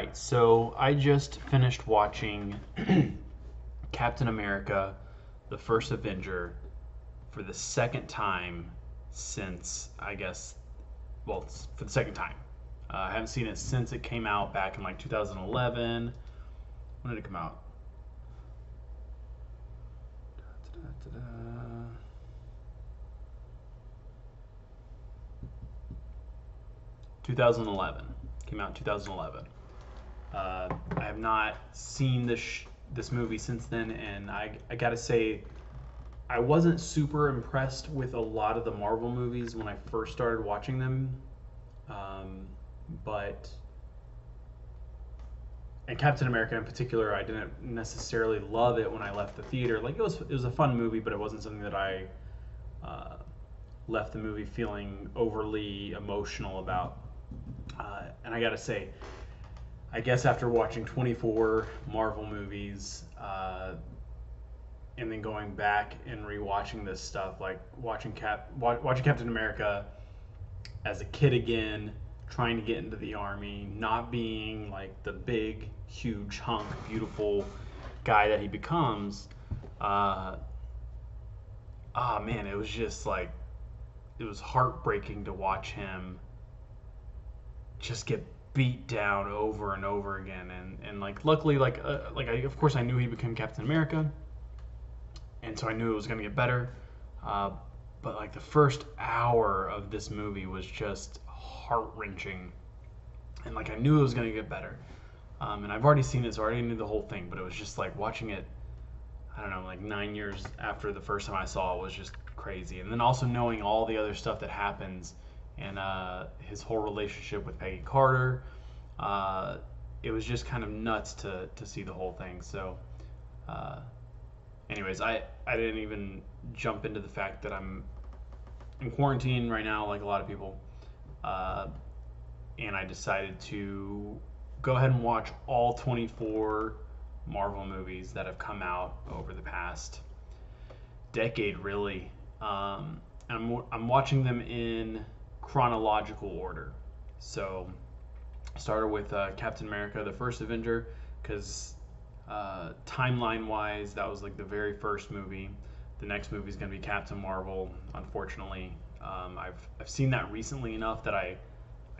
right, so I just finished watching Captain America, the first Avenger, for the second time since, I guess, well, it's for the second time. I haven't seen it since it came out back in like 2011. When did it come out? 2011. Came out in 2011. I have not seen this movie since then, and I gotta say, I wasn't super impressed with a lot of the Marvel movies when I first started watching them, but and Captain America in particular, I didn't necessarily love it when I left the theater. Like it was a fun movie, but it wasn't something that I left the movie feeling overly emotional about. And I gotta say, I guess after watching 24 Marvel movies, and then going back and rewatching this stuff, like watching Captain America as a kid again, trying to get into the army, not being like the big, huge hunk, beautiful guy that he becomes. Man, it was just like it was heartbreaking to watch him just get beat down over and over again, and like luckily of course I knew he became Captain America, and so I knew it was gonna get better, but like the first hour of this movie was just heart-wrenching, and like I knew it was gonna get better, and I've already seen it, so I already knew the whole thing, but it was just like watching it, I don't know, like 9 years after the first time I saw it was just crazy, and then also knowing all the other stuff that happens, and his whole relationship with Peggy Carter, it was just kind of nuts to see the whole thing. So anyways, I didn't even jump into the fact that I'm in quarantine right now, like a lot of people, and I decided to go ahead and watch all 24 Marvel movies that have come out over the past decade, really. I'm watching them in chronological order. So I started with Captain America, the first Avenger, because timeline wise, that was like the very first movie. The next movie is going to be Captain Marvel, unfortunately. I've seen that recently enough that I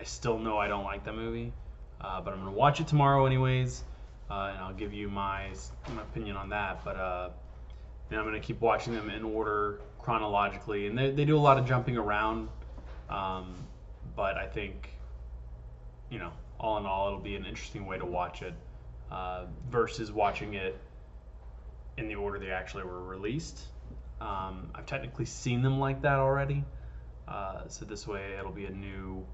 still know I don't like that movie, but I'm going to watch it tomorrow anyways, and I'll give you my opinion on that. But then I'm going to keep watching them in order chronologically, and they do a lot of jumping around, but I think, all in all, it'll be an interesting way to watch it, versus watching it in the order they actually were released. I've technically seen them like that already, so this way it'll be a new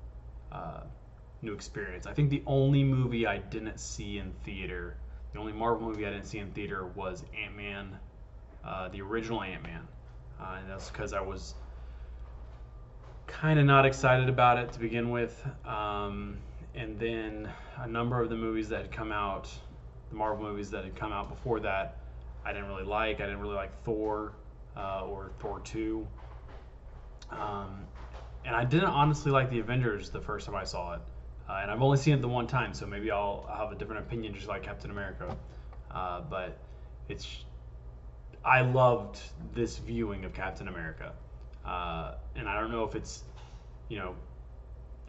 experience. I think the only movie I didn't see in theater, the only Marvel movie I didn't see in theater was Ant-Man, the original Ant-Man, and that's because I was kind of not excited about it to begin with, and then a number of the movies that had come out, the Marvel movies that had come out before that, I didn't really like. I didn't really like Thor, or Thor 2, and I didn't honestly like the Avengers the first time I saw it, and I've only seen it the one time, so maybe I'll have a different opinion just like Captain America, but I loved this viewing of Captain America, and I don't know if it's,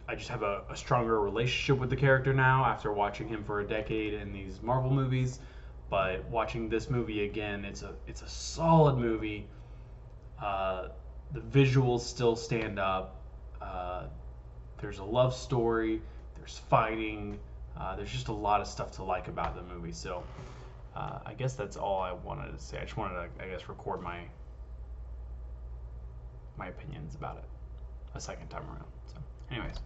I just have a stronger relationship with the character now after watching him for a decade in these Marvel movies, but watching this movie again, it's a solid movie. The visuals still stand up. There's a love story. There's fighting. There's just a lot of stuff to like about the movie. So I guess that's all I wanted to say. I just wanted to, I guess, record my opinions about it a second time around. So, anyways.